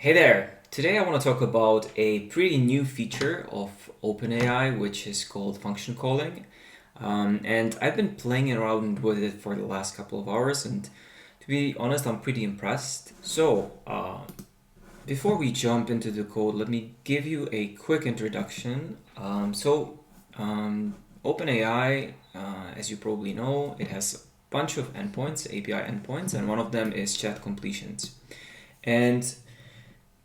Hey there! Today I want to talk about a pretty new feature of OpenAI, which is called function calling. And I've been playing around with it for the last couple of hours, and to be honest, I'm pretty impressed. Before we jump into the code, let me give you a quick introduction. OpenAI, as you probably know, it has a bunch of endpoints, API endpoints, and one of them is chat completions. And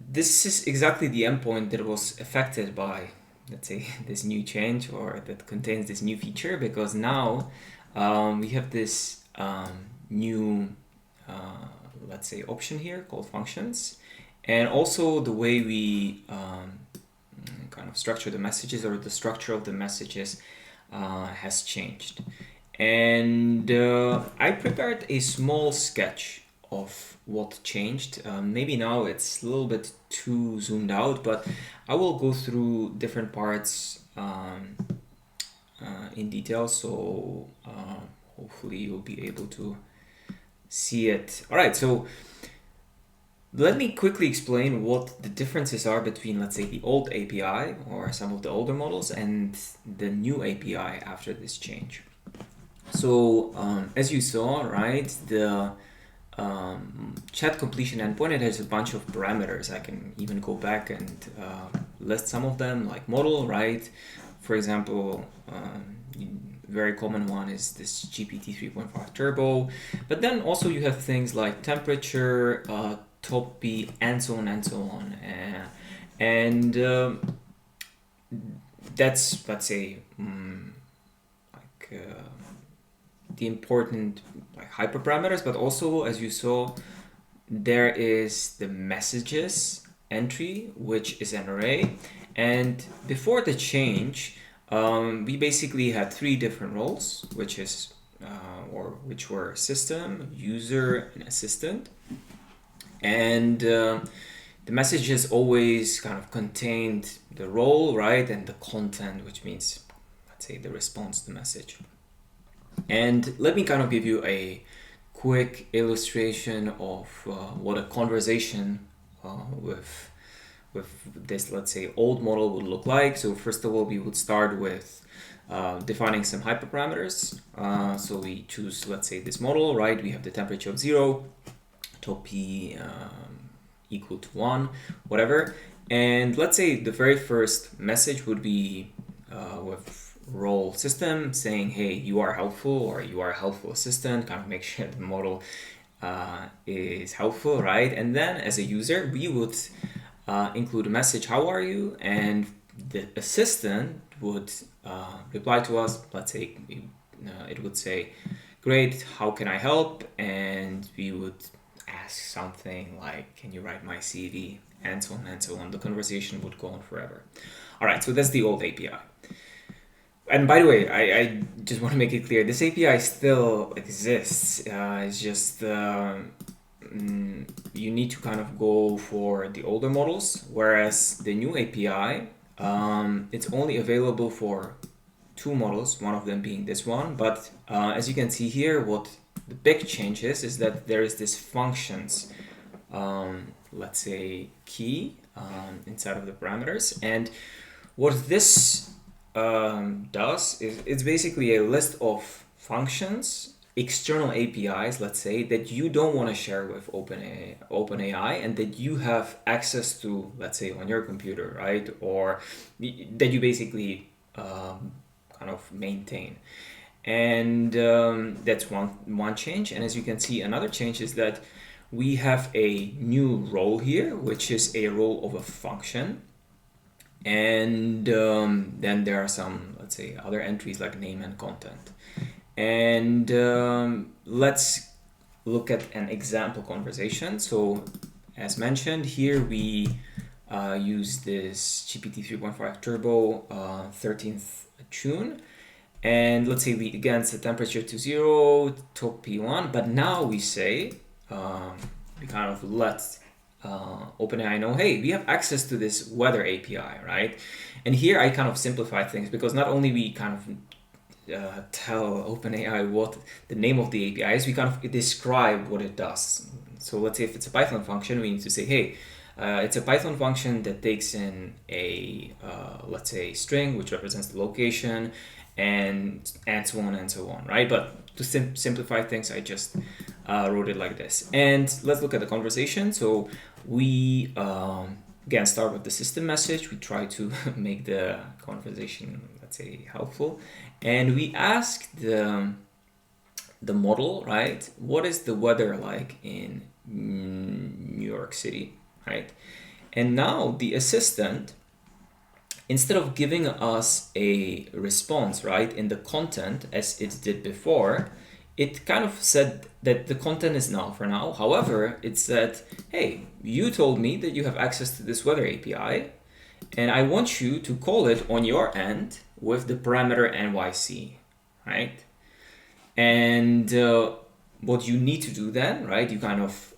this is exactly the endpoint that was affected by, let's say, this new change or that contains this new feature because now we have this new, let's say, option here called functions. And also the way we kind of structure the messages or the structure of the messages has changed. And I prepared a small sketch of what changed. Maybe now it's a little bit too zoomed out, but I will go through different parts in detail, so hopefully you'll be able to see it. All right, so let me quickly explain what the differences are between, let's say, the old API or some of the older models and the new API after this change. So as you saw, right, the chat completion endpoint, it has a bunch of parameters. I can even go back and list some of them, like model, right? For example, very common one is this GPT 3.5 Turbo. But then also you have things like temperature, top P, and so on and so on. And that's, let's say, the important hyperparameters, but also, as you saw, there is the messages entry, which is an array. And before the change, we basically had three different roles, which were system, user, and assistant. And the messages always kind of contained the role, right, and the content, which means, let's say, the response to the message. And let me kind of give you a quick illustration of what a conversation with this, let's say, old model would look like. So first of all, we would start with defining some hyperparameters. So we choose, let's say, this model, right? We have the temperature of 0, top P equal to 1, whatever. And let's say the very first message would be with role system saying, hey, you are helpful, or you are a helpful assistant, kind of make sure the model is helpful, right? And then as a user, we would include a message, how are you? And the assistant would reply to us. Let's say it would say, great, how can I help? And we would ask something like, can you write my CV? And so on and so on. The conversation would go on forever. All right, so that's the old API. And by the way, I just want to make it clear, this API still exists. It's just you need to kind of go for the older models, whereas the new API, it's only available for two models, one of them being this one. But as you can see here, what the big change is that there is this functions, let's say, key inside of the parameters. And what this does is it's basically a list of functions, external APIs, let's say, that you don't want to share with OpenAI and that you have access to, let's say, on your computer, right? Or that you basically kind of maintain. And that's one change. And as you can see, another change is that we have a new role here, which is a role of a function. And then there are some, let's say, other entries like name and content. And let's look at an example conversation. So as mentioned here, we use this GPT 3.5 Turbo 13th tune. And let's say we again set temperature to 0, top P1, but now we say, we kind of let OpenAI know, hey, we have access to this weather API, right? And here I kind of simplify things because not only we kind of tell OpenAI what the name of the API is, we kind of describe what it does. So let's say if it's a Python function, we need to say, hey, It's a Python function that takes in a, let's say, string, which represents the location, and so on and so on, right? But to simplify things, I just wrote it like this. And let's look at the conversation. So we, again, start with the system message. We try to make the conversation, let's say, helpful. And we ask the model, right? What is the weather like in New York City, right? And now the assistant, instead of giving us a response, right, in the content as it did before, it kind of said that the content is null for now. However, it said, hey, you told me that you have access to this weather API, and I want you to call it on your end with the parameter NYC, right? And what you need to do then, right, you kind of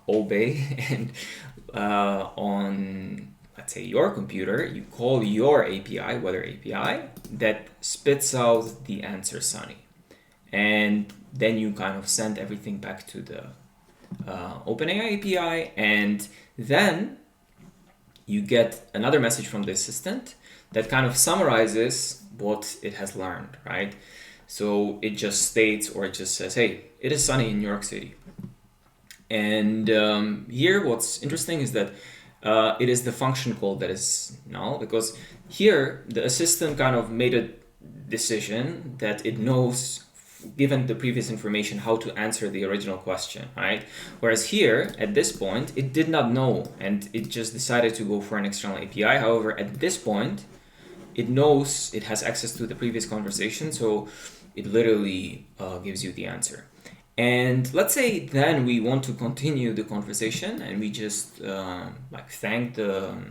obey and on, let's say, your computer, you call your API, weather API, that spits out the answer sunny. And then you kind of send everything back to the OpenAI API, and then you get another message from the assistant that kind of summarizes what it has learned, right? So it just states, or it just says, hey, it is sunny in New York City. And here what's interesting is that it is the function call that is null, because here the assistant kind of made a decision that it knows, given the previous information, how to answer the original question, right? Whereas here, at this point, it did not know, and it just decided to go for an external API. However, at this point, it knows it has access to the previous conversation, so it literally gives you the answer. And let's say then we want to continue the conversation, and we just like thank the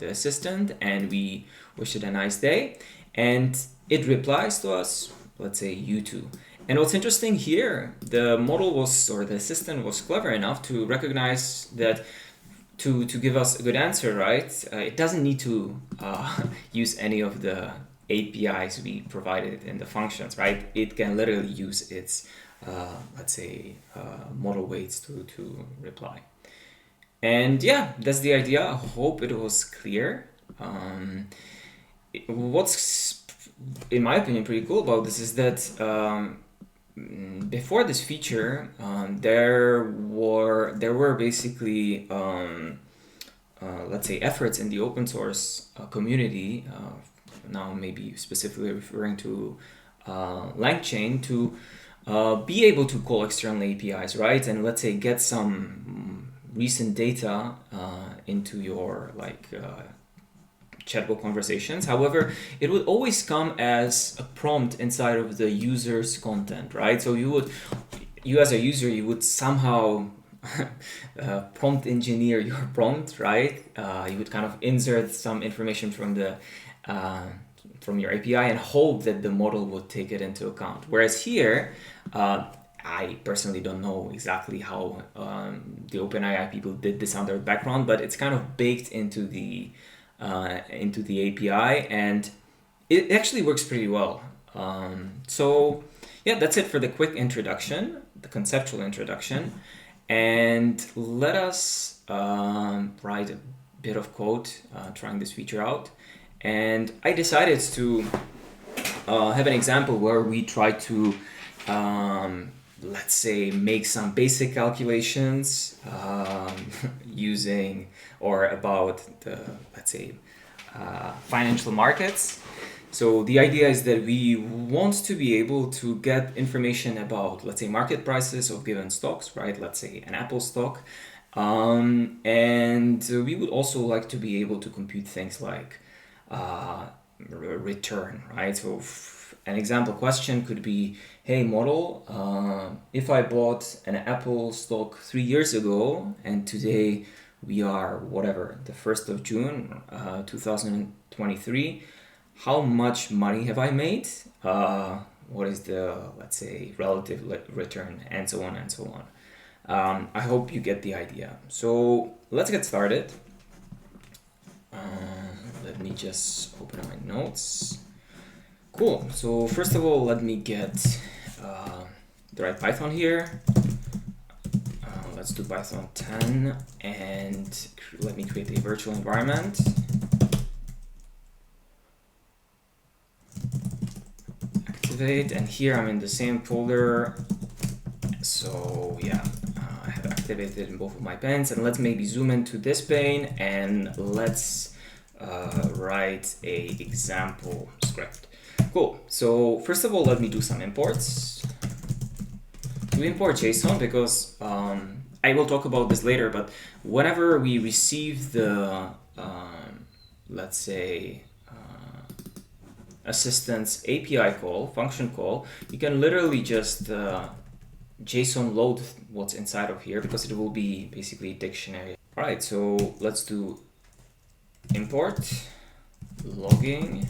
assistant, and we wish it a nice day, and it replies to us, let's say, you too. And what's interesting here, the model was, or the assistant was clever enough to recognize that to give us a good answer, right? It doesn't need to use any of the APIs we provided in the functions, right? It can literally use its, let's say, model weights to reply. And yeah, that's the idea. I hope it was clear. What's, in my opinion, pretty cool about this is that before this feature, there were basically let's say efforts in the open source community. Now maybe specifically referring to LangChain, to be able to call external APIs, right? And let's say get some recent data into your chatbot conversations. However, it would always come as a prompt inside of the user's content, right? So you as a user, you would somehow prompt engineer your prompt, right? You would kind of insert some information from the from your API and hope that the model would take it into account. Whereas here, I personally don't know exactly how the OpenAI people did this on their background, but it's kind of baked into the API, and it actually works pretty well. So yeah, that's it for the quick introduction, the conceptual introduction, and let us write a bit of code trying this feature out. And I decided to have an example where we try to let's say make some basic calculations using or about the, let's say, financial markets. So the idea is that we want to be able to get information about, let's say, market prices of given stocks, right? Let's say an Apple stock. And we would also like to be able to compute things like return, right? So an example question could be, hey model, if I bought an Apple stock 3 years ago and today we are whatever, the 1st of June 2023, how much money have I made? What is the, let's say, relative return, and so on and so on. I hope you get the idea. So let's get started. Let me just open my notes. Cool. So first of all, let me get the right Python here. let's do Python 10 and let me create a virtual environment. Activate, and here I'm in the same folder. So yeah, I have activated in both of my pens, and let's maybe zoom into this pane and let's write a example script. Cool. So first of all, let me do some imports. We import JSON because I will talk about this later, but whenever we receive the, let's say, assistance API call, function call, you can literally just JSON load what's inside of here because it will be basically a dictionary. All right, so let's do import logging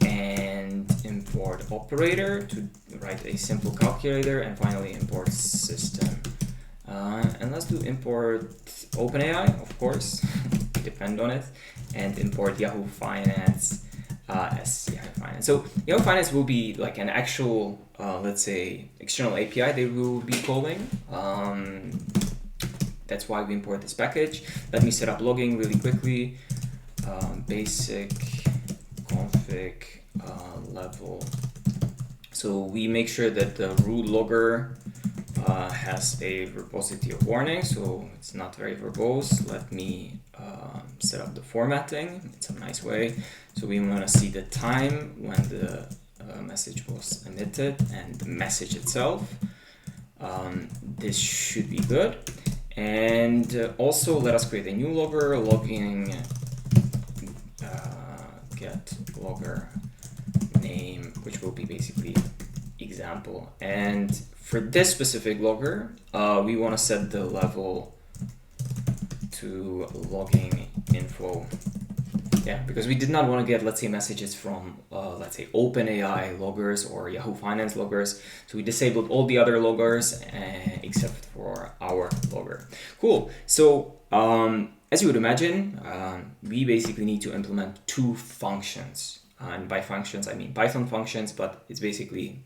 and import operator to write a simple calculator, and finally import system. And let's do import OpenAI, of course, we depend on it, and import Yahoo Finance as Yahoo Finance. So Yahoo Finance will be like an actual, let's say, external API they will be calling. That's why we import this package. Let me set up logging really quickly. Basic config level. So we make sure that the root logger has a verbosity of warning, so it's not very verbose. Let me set up the formatting. It's a nice way. So we want to see the time when the message was emitted and the message itself. This should be good. And also let us create a new logger, logging get logger name, which will be basically example. And for this specific logger, we want to set the level to logging info. Yeah, because we did not want to get, let's say, messages from, let's say, OpenAI loggers or Yahoo Finance loggers. So we disabled all the other loggers except for our logger. Cool. So as you would imagine, we basically need to implement two functions. And by functions, I mean Python functions, but it's basically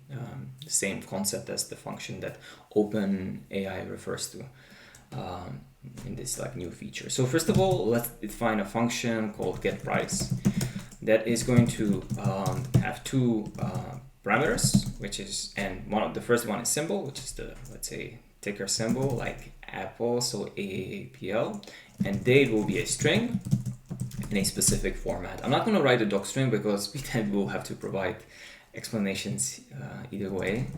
the same concept as the function that OpenAI refers to in this like new feature. So first of all, let's define a function called getPrice that is going to have two parameters, which is, and the first one is symbol, which is the, let's say, ticker symbol like Apple, so AAPL, and date will be a string in a specific format. I'm not going to write a doc string because we then will have to provide explanations either way.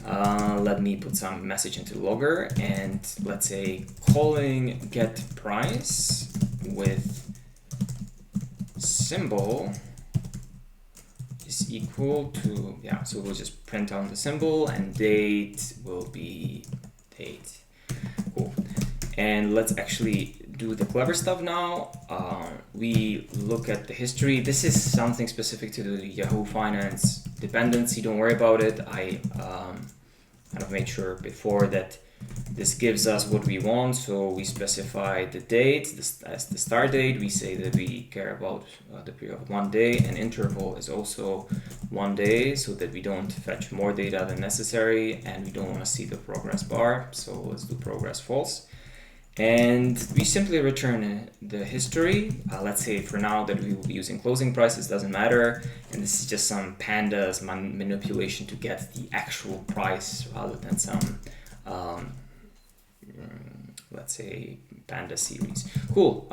Let me put some message into logger, and let's say calling getPrice with symbol is equal to, yeah, so we'll just print on the symbol, and date will be date. Cool. And let's actually do the clever stuff now. We look at the history. This is something specific to the Yahoo Finance dependency. Don't worry about it. I kind of made sure before that this gives us what we want. So we specify the date as the start date. We say that we care about the period of 1 day, and interval is also 1 day so that we don't fetch more data than necessary, and we don't want to see the progress bar. So let's do progress false. And we simply return the history. Let's say for now that we will be using closing prices, doesn't matter. And this is just some pandas manipulation to get the actual price rather than some, let's say, panda series. Cool.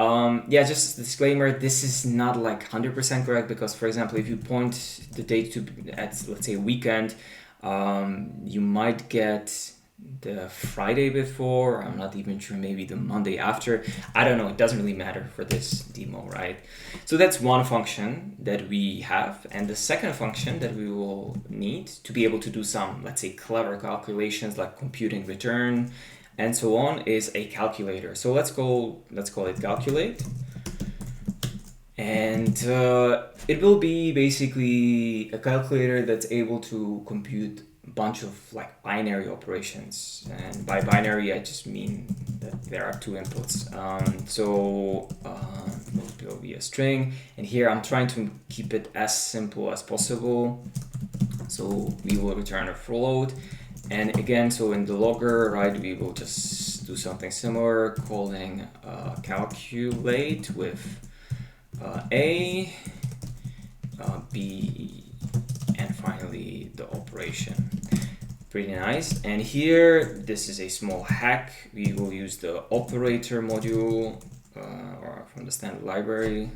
Yeah, just a disclaimer, this is not like 100% correct because, for example, if you point the date to at, let's say, a weekend, you might get the Friday before, I'm not even sure, maybe the Monday after. I don't know, it doesn't really matter for this demo, right? So that's one function that we have. And the second function that we will need to be able to do some, let's say, clever calculations like computing return and so on is a calculator. So let's call it calculate. And it will be basically a calculator that's able to compute bunch of like binary operations, and by binary I just mean that there are two inputs. It will be a string, and here I'm trying to keep it as simple as possible. So we will return a float, And again, so in the logger, right, we will just do something similar, calling calculate with A, B, and finally the operation. Pretty nice. And here, this is a small hack. We will use the operator module or from the standard library,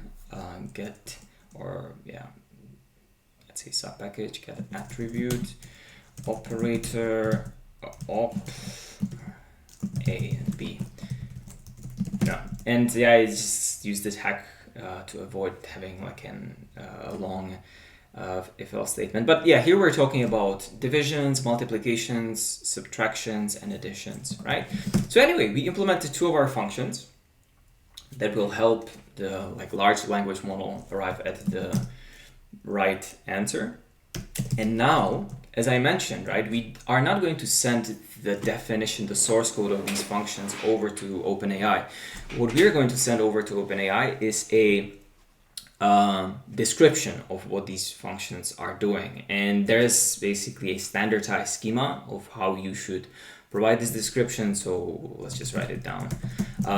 get, or yeah, let's say subpackage, get attribute, operator, op, A and B. Yeah, and yeah, I just use this hack to avoid having like a long if else statement. But yeah, here we're talking about divisions, multiplications, subtractions, and additions, right? So anyway, we implemented two of our functions that will help the like large language model arrive at the right answer. And now, as I mentioned, right, we are not going to send the definition, the source code of these functions over to OpenAI. What we are going to send over to OpenAI is a description of what these functions are doing. And there's basically a standardized schema of how you should provide this description. So let's just write it down.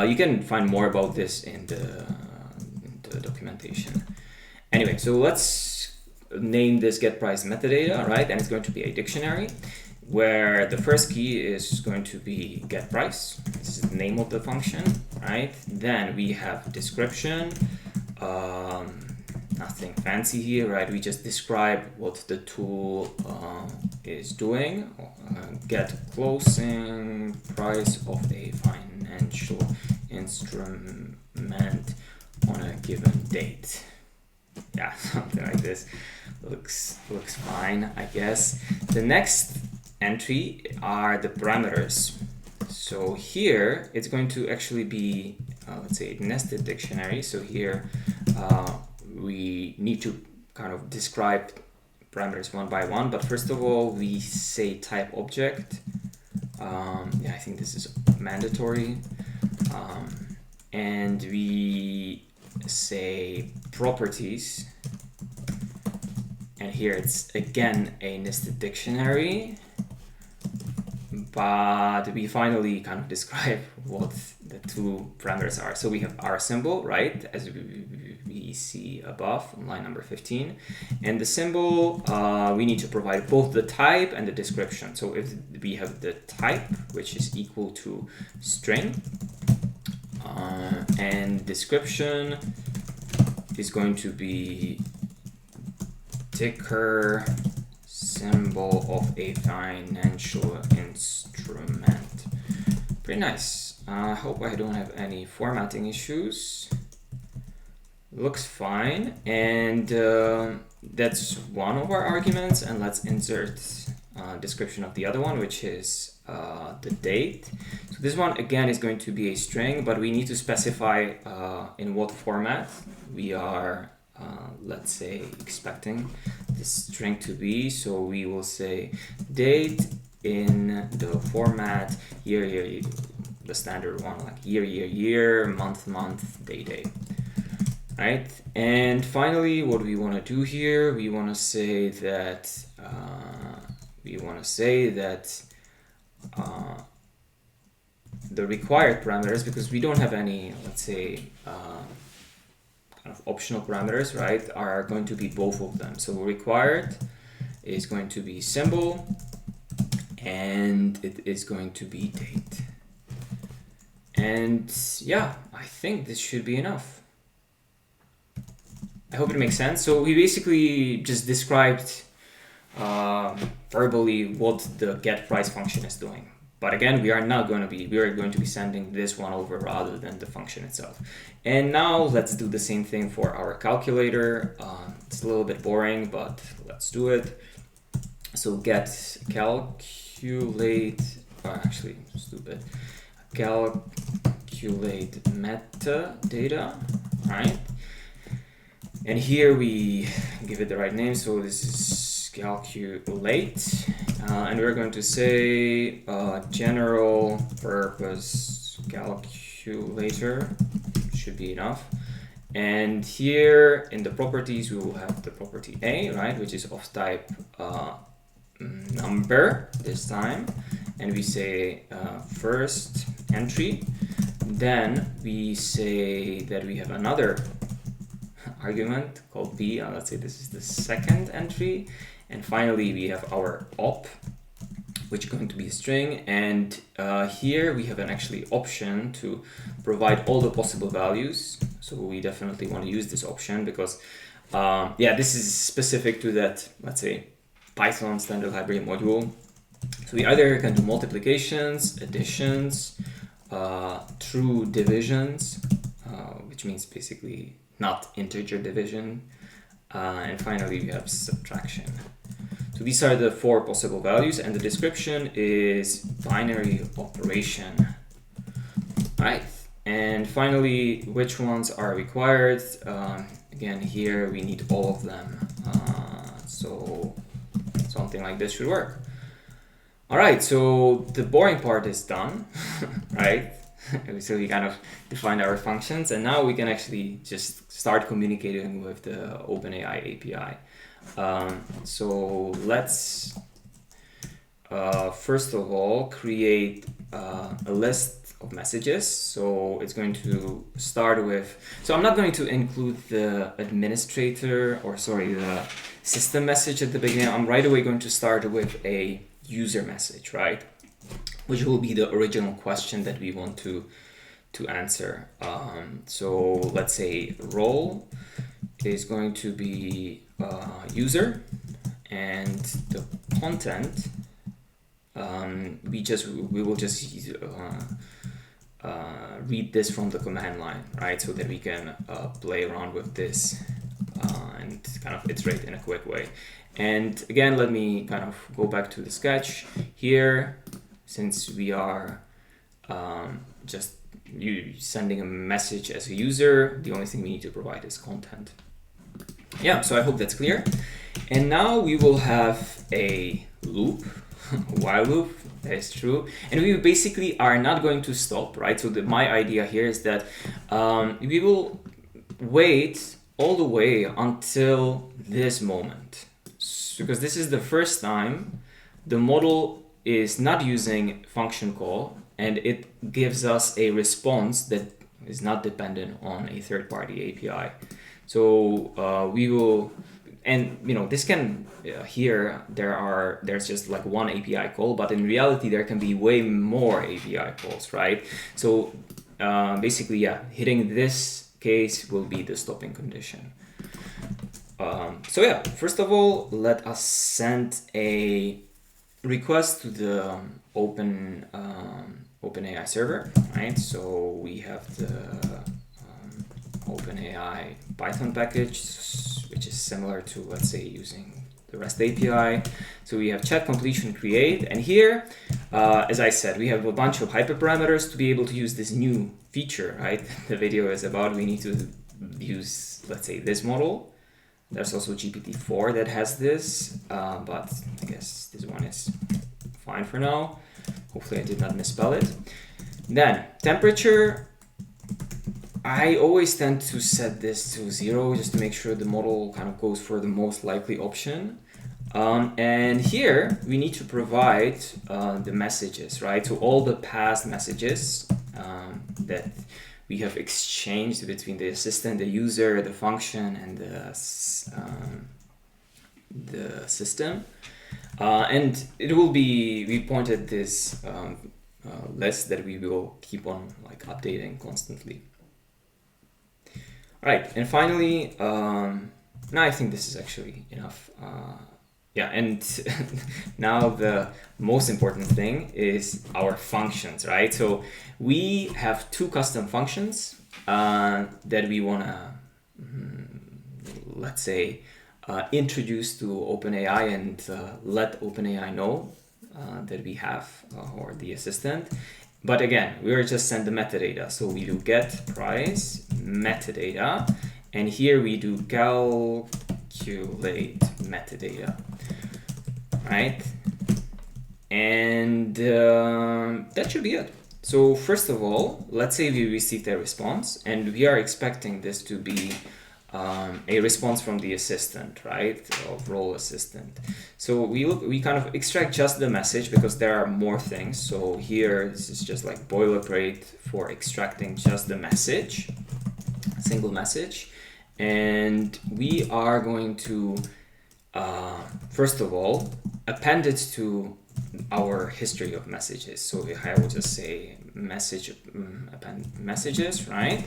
You can find more about this in the documentation. Anyway, so let's name this getPrice metadata, right? And it's going to be a dictionary where the first key is going to be getPrice. This is the name of the function, right? Then we have description. Nothing fancy here, right? We just describe what the tool is doing. Get closing price of a financial instrument on a given date. Yeah, something like this. Looks fine, I guess. The next entry are the parameters. So here it's going to actually be let's say nested dictionary. So here we need to kind of describe parameters one by one, but first of all we say type object. Yeah, I think this is mandatory. And we say properties, and here it's again a nested dictionary, but we finally kind of describe what the two parameters are. So we have our symbol, right, as we see above on line number 15, and the symbol, we need to provide both the type and the description. So if we have the type, which is equal to string, and description is going to be ticker symbol of a financial instrument. Pretty nice. I hope I don't have any formatting issues. Looks fine. And that's one of our arguments. And let's insert description of the other one, which is the date. So this one again is going to be a string, but we need to specify in what format we are let's say expecting this string to be. So we will say date in the format year, the standard one, like year, month, day, right? And finally, what we want to do here, we want to say that the required parameters, because we don't have any, let's say, kind of optional parameters, right, are going to be both of them. So required is going to be symbol, and it is going to be date. And yeah, I think this should be enough. I hope it makes sense. So we basically just described verbally what the getPrice function is doing. But again, we are going to be sending this one over rather than the function itself. And now let's do the same thing for our calculator. It's a little bit boring, but let's do it. So get calculate, actually stupid, calculate metadata, right? And here we give it the right name. So this is calculate, and we're going to say general purpose calculator should be enough. And here in the properties we will have the property A, right, which is of type number this time, and we say first entry. Then we say that we have another argument called b. Let's say this is the second entry. And finally, we have our op, which is going to be a string. And here we have an actually option to provide all the possible values. So we definitely want to use this option because, yeah, this is specific to that, let's say, Python standard library module. So we either can do multiplications, additions, true divisions, which means basically not integer division, and finally we have subtraction. So these are the 4 possible values, and the description is binary operation. All right, and finally, which ones are required? Again, here we need all of them, so something like this should work. All right, so the boring part is done, right? So we kind of defined our functions, and now we can actually just start communicating with the OpenAI API. So let's first of all create a list of messages. So it's going to start with, so I'm not going to include the administrator, or sorry, the system message at the beginning. I'm right away going to start with a user message, right? Which will be the original question that we want to answer. So let's say role is going to be user, and the content we will just read this from the command line, right? So that we can play around with this and kind of iterate in a quick way. And again, let me kind of go back to the sketch here. Since we are just sending a message as a user, the only thing we need to provide is content. Yeah, so I hope that's clear. And now we will have a loop, while loop, that is true. And we basically are not going to stop, right? So my idea here is that we will wait all the way until this moment. Because this is the first time the model is not using function call, and it gives us a response that is not dependent on a third-party API. So we will, and this can here there's just like one API call, but in reality there can be way more API calls, right? So basically, yeah, hitting this case will be the stopping condition. So yeah, first of all, let us send a request to the OpenAI server, right? So we have the OpenAI Python package, which is similar to, let's say, using the REST API. So we have chat completion create, and here, as I said, we have a bunch of hyperparameters to be able to use this new feature, right? The video is about, we need to use, let's say, this model. There's also GPT-4 that has this, but I guess this one is fine for now. Hopefully I did not misspell it. Then temperature, I always tend to set this to 0 just to make sure the model kind of goes for the most likely option. And here we need to provide the messages, right? So all the past messages that we have exchanged between the assistant, the user, the function, and the system. And it will be, we pointed this list that we will keep on like updating constantly. All right, and finally, now I think this is actually enough. Yeah, and now the most important thing is our functions, right? So we have 2 custom functions that we want to, let's say, introduce to OpenAI and let OpenAI know that we have, or the assistant. But again, we are just send the metadata. So we do get price metadata, and here we do calculate metadata, right? And that should be it. So first of all, let's say we received a response, and we are expecting this to be a response from the assistant, right, of role assistant. So we kind of extract just the message because there are more things. So here, this is just like boilerplate for extracting just the message, a single message. And we are going to, first of all, append it to our history of messages. So I will just say message, append messages, right?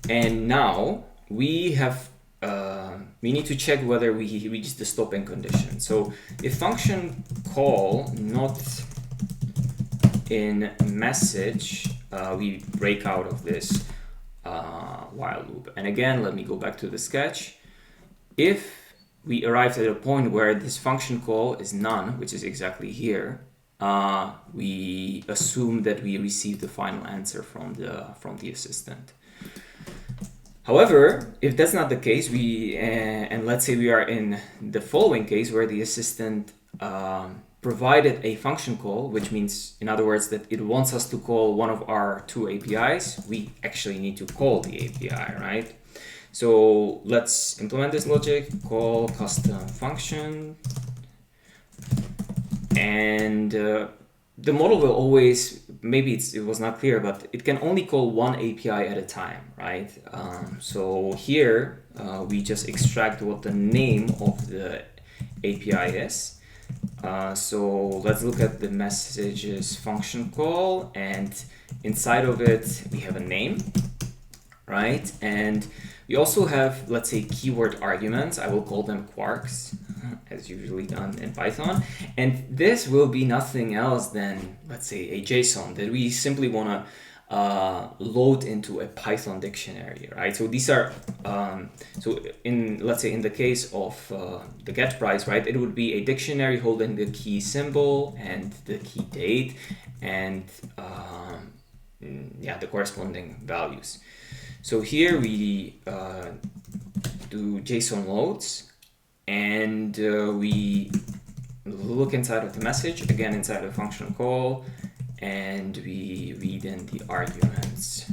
And now we have we need to check whether we reach the stopping condition. So if function call not in message, we break out of this while loop. And again, let me go back to the sketch. If we arrived at a point where this function call is none, which is exactly here, we assume that we received the final answer from the assistant. However, if that's not the case, and let's say we are in the following case where the assistant provided a function call, which means, in other words, that it wants us to call one of our two APIs, we actually need to call the API, right? So let's implement this logic, call custom function, and the model will always, maybe it was not clear, but it can only call one API at a time, right? So here we just extract what the name of the API is. So let's look at the messages function call, and inside of it we have a name, right? And we also have, let's say, keyword arguments. I will call them quarks, as usually done in Python. And this will be nothing else than, let's say, a JSON that we simply want to load into a Python dictionary, right? So these are, so let's say in the case of the get price, right, it would be a dictionary holding the key symbol and the key date and yeah, the corresponding values. So here we do JSON loads, and we look inside of the message, again inside of function call, and we read in the arguments.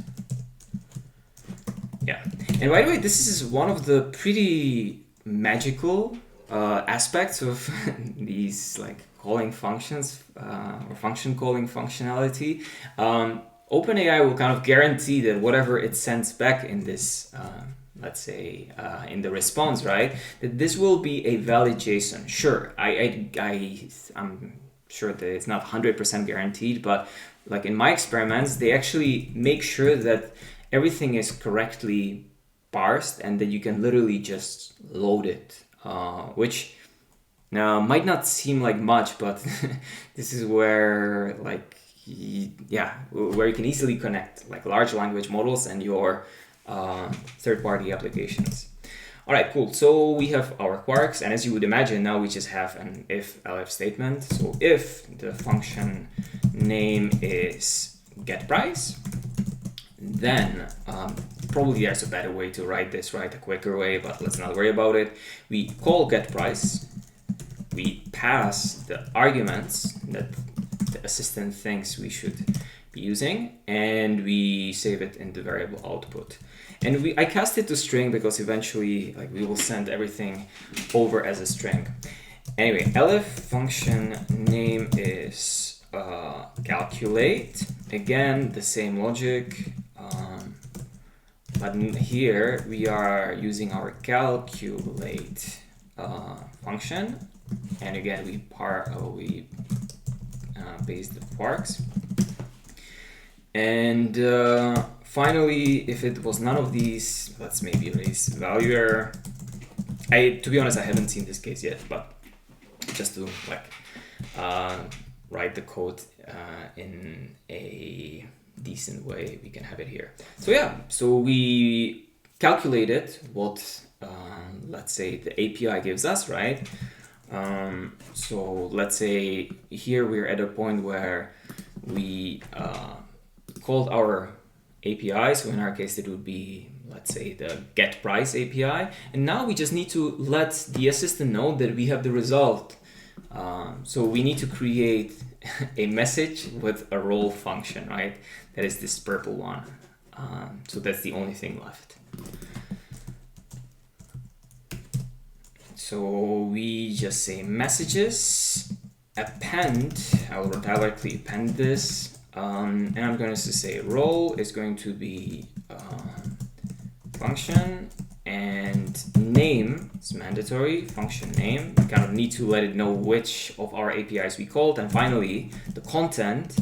Yeah, and by the way, this is one of the pretty magical aspects of these like calling functions or function calling functionality. OpenAI will kind of guarantee that whatever it sends back in this, let's say, in the response, right, that this will be a valid JSON. Sure, I'm sure that it's not 100% guaranteed, but like in my experiments, they actually make sure that everything is correctly parsed and that you can literally just load it, which now might not seem like much, but this is where like, yeah, where you can easily connect like large language models and your third-party applications. All right, cool. So we have our quarks, and as you would imagine, now we just have an if-elif statement. So if the function name is getPrice, then probably there's a better way to write this, right? A quicker way, but let's not worry about it. We call getPrice, we pass the arguments that the assistant thinks we should be using, and we save it in the variable output. And I cast it to string because eventually like we will send everything over as a string. Anyway, elif function name is calculate. Again, the same logic, but here we are using our calculate function, and again we base the quarks. And finally, if it was none of these, let's maybe erase value error. To be honest, I haven't seen this case yet, but just to like write the code in a decent way, we can have it here. So yeah, so we calculated what let's say the API gives us, right? So let's say here we're at a point where we called our API. So in our case, it would be, let's say, the getPrice API. And now we just need to let the assistant know that we have the result. So we need to create a message with a role function, right? That is this purple one. So that's the only thing left. So we just say messages, append, I will directly append this, and I'm going to say role is going to be function, and name is mandatory, function name. We kind of need to let it know which of our APIs we called, and finally the content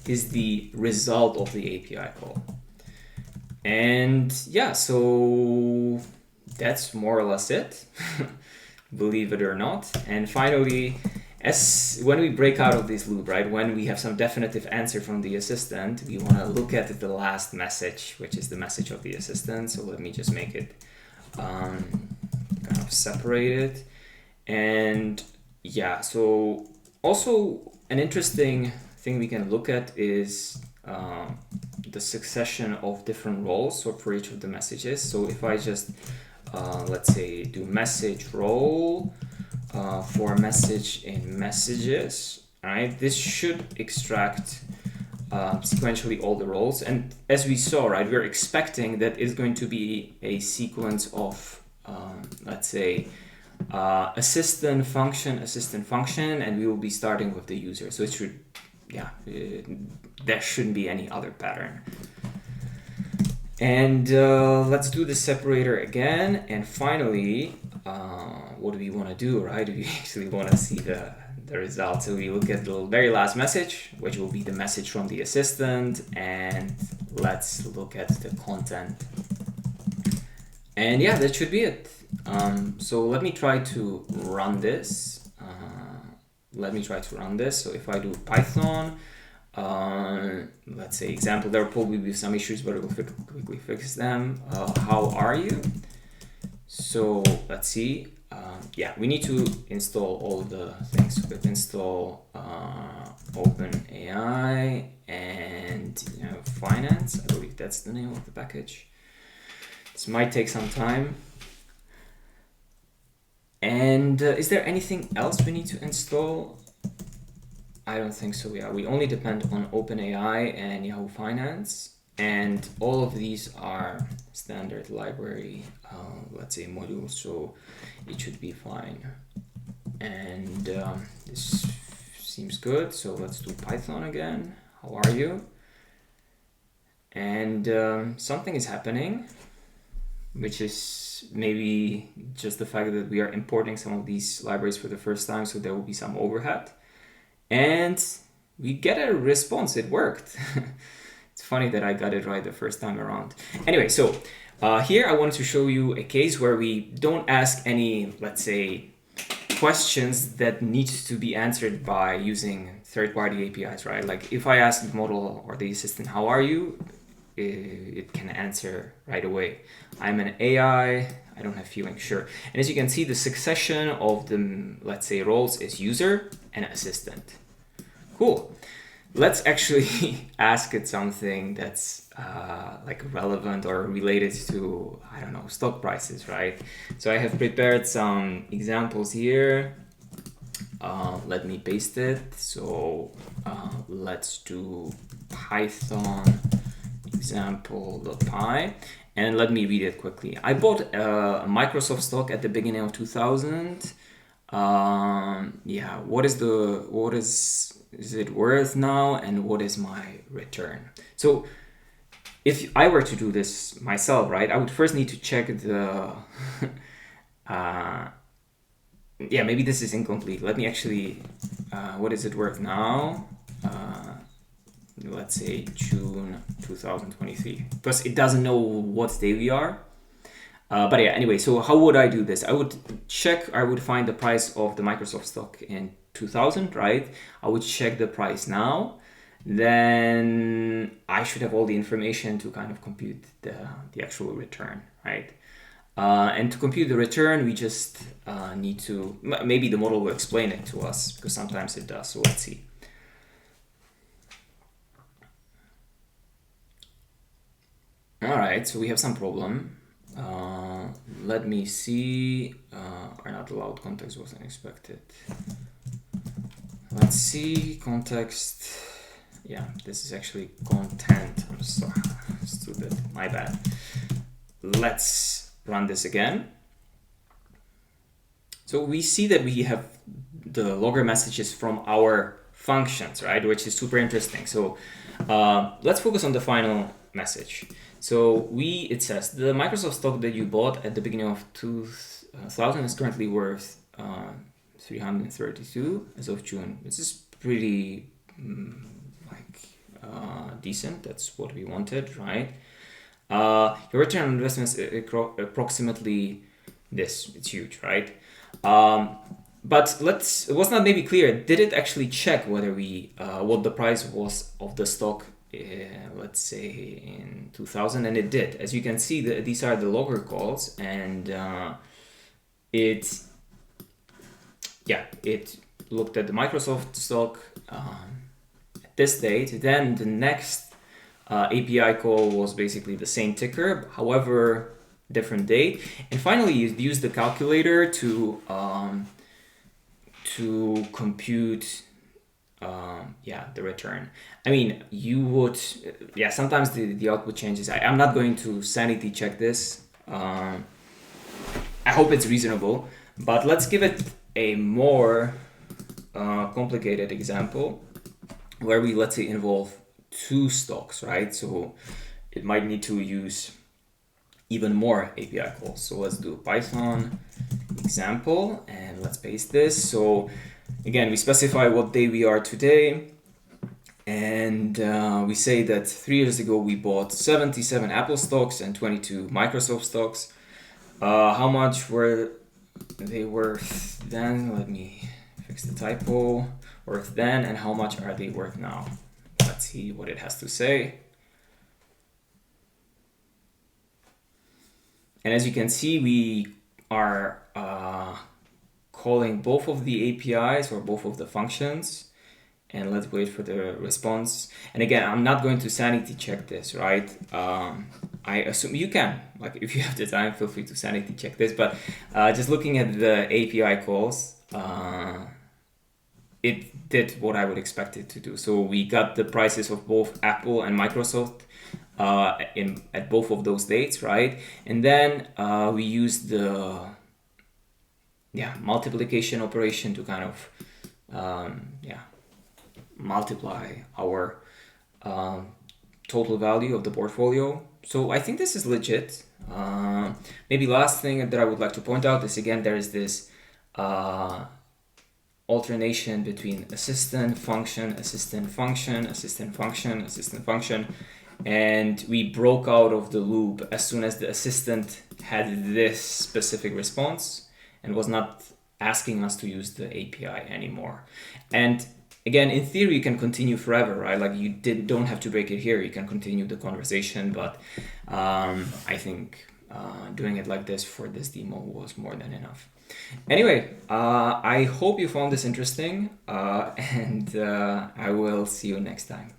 is the result of the API call. And yeah, so that's more or less it, believe it or not. And finally, when we break out of this loop, right, when we have some definitive answer from the assistant, we want to look at the last message, which is the message of the assistant. So let me just make it kind of separated. And yeah, so also an interesting thing we can look at is the succession of different roles for each of the messages. So if I just let's say do message role for message in messages, right, this should extract sequentially all the roles. And as we saw, right, we're expecting that it's going to be a sequence of let's say assistant function, and we will be starting with the user. So it should, yeah, there shouldn't be any other pattern. And let's do the separator again. And finally, what do we want to do, right? We actually want to see the result. So we look at the very last message, which will be the message from the assistant. And let's look at the content. And yeah, that should be it. So let me try to run this. So if I do Python, let's say example, there will probably be some issues, but we'll quickly fix them. How are you? So let's see. Yeah, we need to install all the things. So let's install OpenAI and finance. I believe that's the name of the package. This might take some time. And is there anything else we need to install? I don't think so. Yeah, we only depend on OpenAI and Yahoo Finance, and all of these are standard library, let's say modules, so it should be fine. And this seems good. So let's do Python again. How are you? And something is happening, which is maybe just the fact that we are importing some of these libraries for the first time, so there will be some overhead. And we get a response. It worked. It's funny that I got it right the first time around. Anyway, so here I wanted to show you a case where we don't ask any, let's say, questions that need to be answered by using third-party APIs, right? Like if I ask the model or the assistant, how are you? It can answer right away. I'm an AI, I don't have feeling, sure. And as you can see, the succession of the, let's say, roles is user and assistant. Cool. Let's actually ask it something that's like relevant or related to, I don't know, stock prices, right? So I have prepared some examples here. Let me paste it. So let's do Python example.py, and let me read it quickly. I bought a Microsoft stock at the beginning of 2000. Yeah, what is it worth now, and what is my return? So if I were to do this myself, right, I would first need to check the yeah, maybe this is incomplete. Let me actually what is it worth now? Let's say June 2023, because it doesn't know what day we are. But yeah, anyway, so how would I do this? I would find the price of the Microsoft stock in 2000, right? I would check the price now. Then I should have all the information to kind of compute the actual return, right? And to compute the return, we just need to, maybe the model will explain it to us, because sometimes it does. So let's see. All right, so we have some problem. Let me see. Are not allowed. Context wasn't expected. Let's see. Context. Yeah, this is actually content. I'm sorry, stupid. My bad. Let's run this again. So we see that we have the logger messages from our functions, right? Which is super interesting. So let's focus on the final message. So it says the Microsoft stock that you bought at the beginning of 2000 is currently worth 332 as of June. This is pretty decent. That's what we wanted, right? Your return on investment is approximately this. It's huge, right? But it was not maybe clear. Did it actually check whether what the price was of the stock, let's say in 2000? And it did. As you can see, these are the logger calls, and it looked at the Microsoft stock at this date. Then the next API call was basically the same ticker, however different date, and finally you use the calculator to compute the return. I mean, you would sometimes the output changes. I'm not going to sanity check this. I hope it's reasonable, but let's give it a more complicated example where we, let's say, involve two stocks, right? So it might need to use even more API calls. So let's do Python example and let's paste this. So again, we specify what day we are today, and we say that 3 years ago we bought 77 Apple stocks and 22 Microsoft stocks. How much were they worth then? Let me fix the typo. Worth then, and how much are they worth now? Let's see what it has to say. And as you can see, we are calling both of the APIs or both of the functions, and let's wait for the response. And again, I'm not going to sanity check this, right? I assume you can, like, if you have the time, feel free to sanity check this, but just looking at the API calls, it did what I would expect it to do. So we got the prices of both Apple and Microsoft at both of those dates, right? And then we used the multiplication operation to kind of multiply our total value of the portfolio. So I think this is legit. Maybe last thing that I would like to point out is, again, there is this alternation between assistant function, assistant function, assistant function, assistant function, and we broke out of the loop as soon as the assistant had this specific response and was not asking us to use the API anymore. And again, in theory, you can continue forever, right? Like, you don't have to break it here. You can continue the conversation, but I think doing it like this for this demo was more than enough. Anyway, I hope you found this interesting, and I will see you next time.